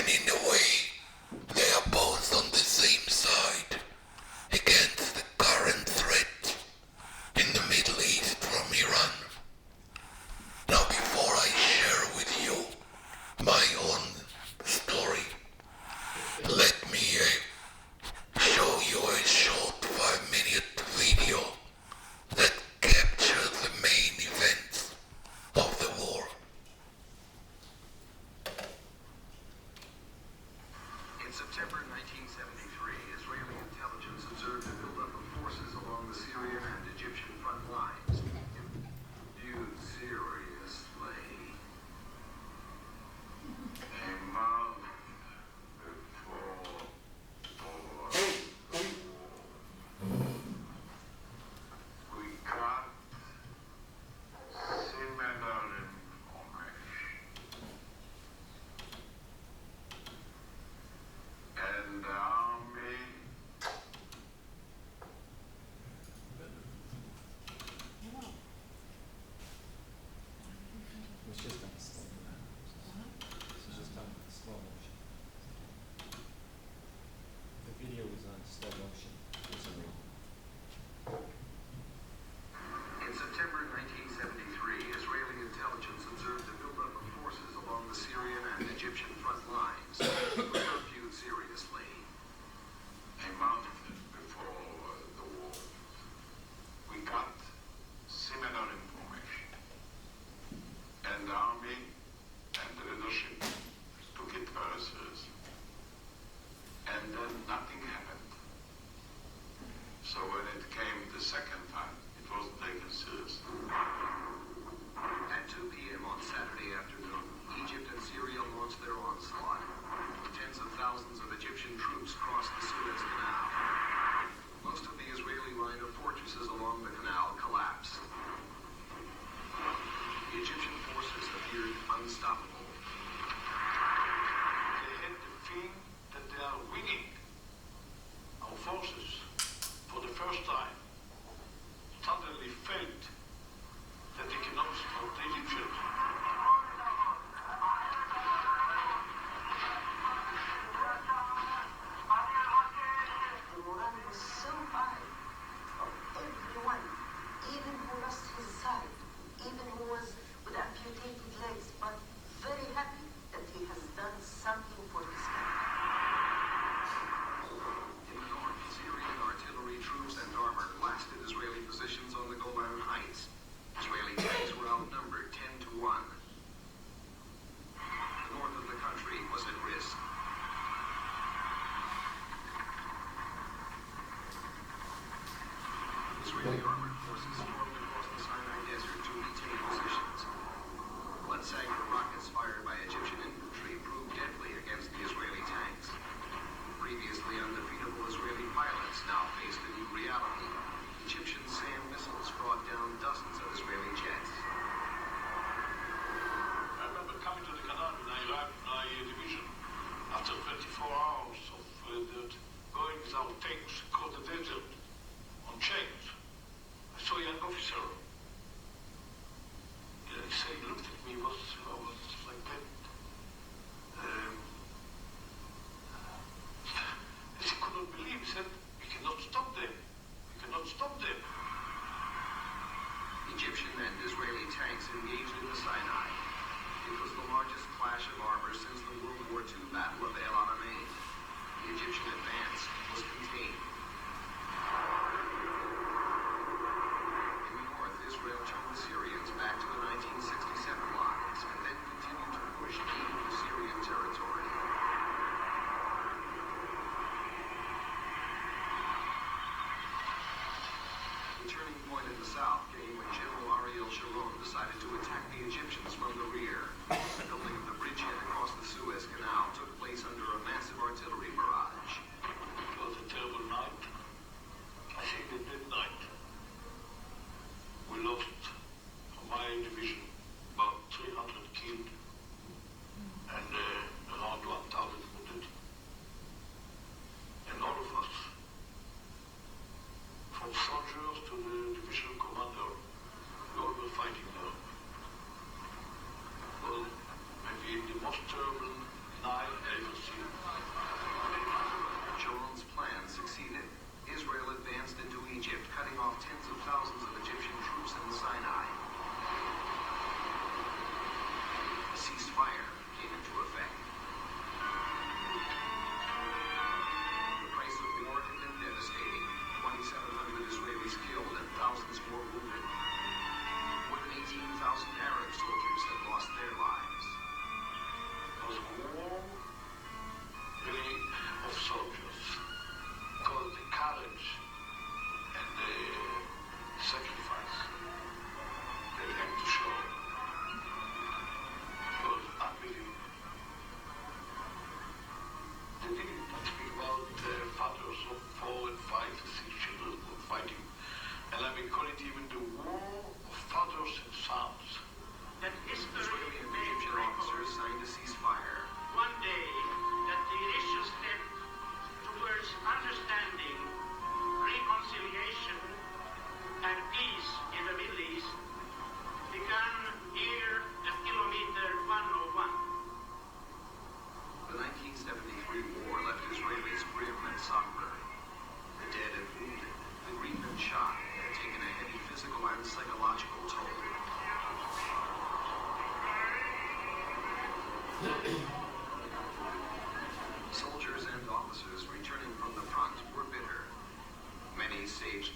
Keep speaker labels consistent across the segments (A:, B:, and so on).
A: And in a way, they are both on the same side against the current threat in the Middle East from Iran. Now, before I share with you my own story, let me show you a short 5-minute video that captures the main events of the war.
B: In September 1973, Israeli intelligence observed a buildup of forces along the Syrian and Egyptian front lines. You seriously? A month before we got similar information. And the army
C: It's just on slow motion. This is just on slow motion. The video was on slow motion.
B: In September 1973, Israeli intelligence observed a buildup of forces along the Syrian and Egyptian front lines. Which were viewed seriously. A month before the war, we got similar information. And the army and the leadership took it very seriously. And then nothing happened. So when it came the second time, it wasn't taken seriously. At 2 p.m. on Saturday afternoon, Egypt and Syria launched their onslaught. Tens of thousands of Egyptian troops crossed the Suez Canal. Most of the Israeli line of fortresses along the canal collapsed. The Egyptian forces appeared unstoppable. They had the feeling that they are winning. Our forces, for the first time, suddenly felt that they cannot stop the Egyptians.
D: The morale was so high of everyone, even who lost his side, even who was with amputated legs, but very happy that he has done something for his country.
B: In the north, Syrian artillery troops and armor blasted Israeli positions on the Golan Heights. Israeli tanks were outnumbered 10 to 1. The north of the country was at risk. Israeli armored forces formed across the Sinai desert to retain positions. Blood-sagging rockets fired by Egyptian infantry proved deadly against the Israeli tanks. Previously undefeatable Israeli pilots now faced a new reality. Egyptian SAM missiles brought down dozens of Israeli jets. I remember coming to the canal when I arrived in my division. After 24 hours of going with our tanks across the desert on chains, I saw a young officer. He looked at me, I was like that. He could not believe. He said, "We cannot stop them. We cannot stop them." Egyptian and Israeli tanks engaged in the Sinai. It was the largest clash of armor since the World War II Battle of El Alamein. The Egyptian advance was contained. In the north, Israel turned the Syrians back to the 1967 lines and then continued to push deep into Syrian territory. The turning point in the south came when General Ariel Sharon decided to attack the Egyptians from the rear. The building of the bridgehead across the Suez Canal took place under a massive artillery barrage. It was a terrible night. I think at midnight, we lost, from my division, about 300 killed and around 1,000 wounded. And all of us, from soldiers to the division commander, we all were fighting there.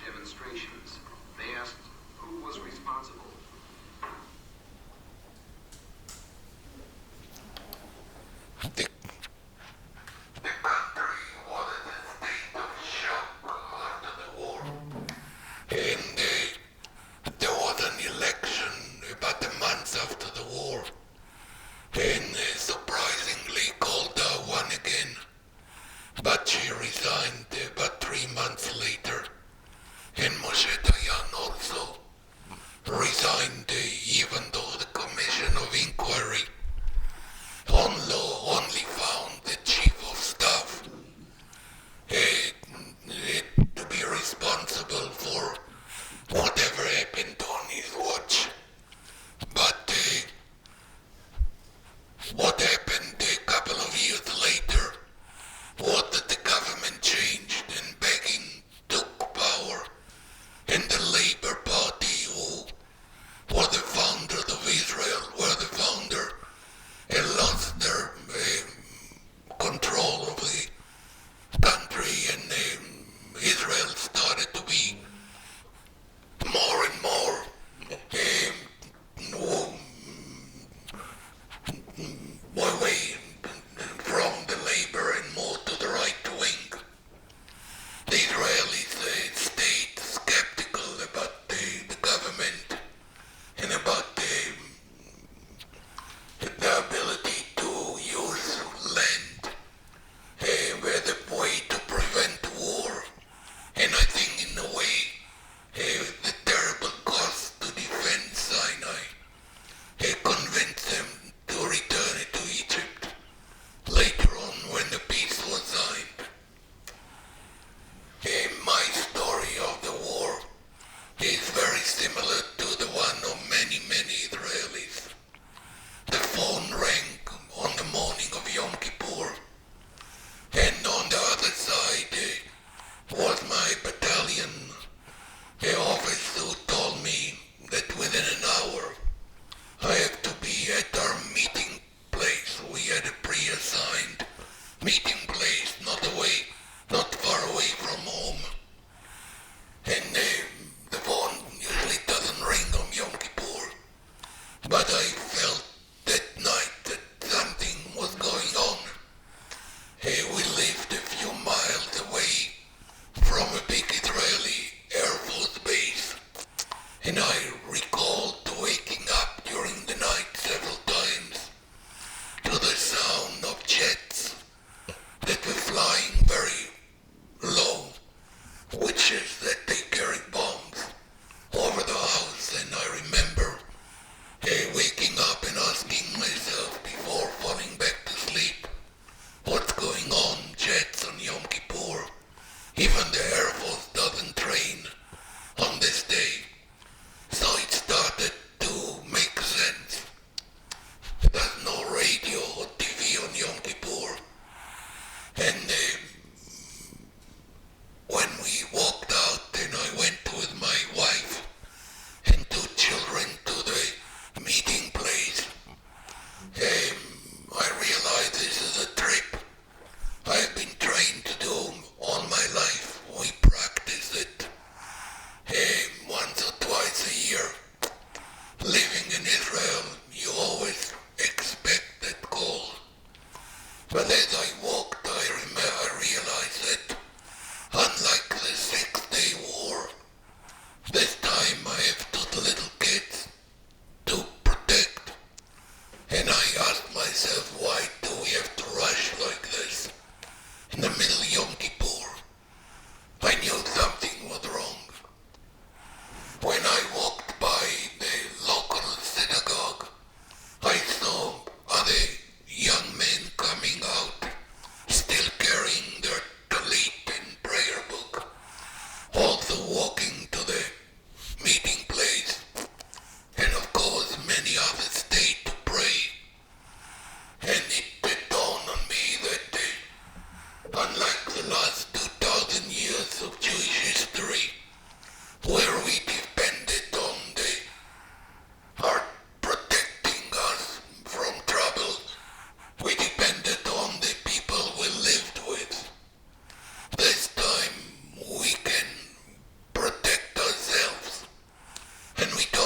B: demonstrations. They asked who was responsible.
A: The country was in a state of shock after the war. And there was an election about a month after the war. And surprisingly, Golda won again. But she resigned about 3 months later. And Moshe Dayan also resigned even though the Commission of Inquiry only found the Chief of Staff to be responsible for whatever happened on his watch. But what happened a couple of years later was that the government changed and Begin took power, and the Labour Party, who were the founders of Israel, and lost their control of the country, and Israel started to be more and more away from the Labour and more to the right wing. The Israelis stayed skeptical about the government and about the ability to use land as a way to prevent war. And I think in a way, the terrible cost to defend Sinai convinced them to return it to Egypt later on when the peace was signed. My story of the war is very similar to the one of many, many Israelis. The phone rang on the morning of Yom Kippur, and on the other side was my battalion officer who told me that within an hour I have to be at our meeting place. We had a pre-assigned meeting place, not far away from home. And the phone usually doesn't ring on Yom Kippur, but I felt that night that something was going on. We lived a few miles away from a big Israeli Air Force base, and I recalled waking up during the night several times to the sound of jets that were flying very low, which is that they carried bombs over the house. And I remember waking up and asking myself before falling back to sleep, what's going on? Jets on Yom Kippur. Even the Air Force doesn't train on this day. So it started to make sense. There's no radio or TV on Yom Kippur. And when we walked out and I went with my wife and 2 children to the meeting place, I realized this is a trip I've been trained to do all my life. We practice it once or twice a year. Living in Israel, you always expect that call. But as I walked, I realized that unlike the 6-day war, this time I have 2 little kids to protect. And I asked myself, why do we have to rush like this in the middle of Yom Kippur? I knew something was wrong. When I walked by the local synagogue, I saw other young men coming out, still carrying then we go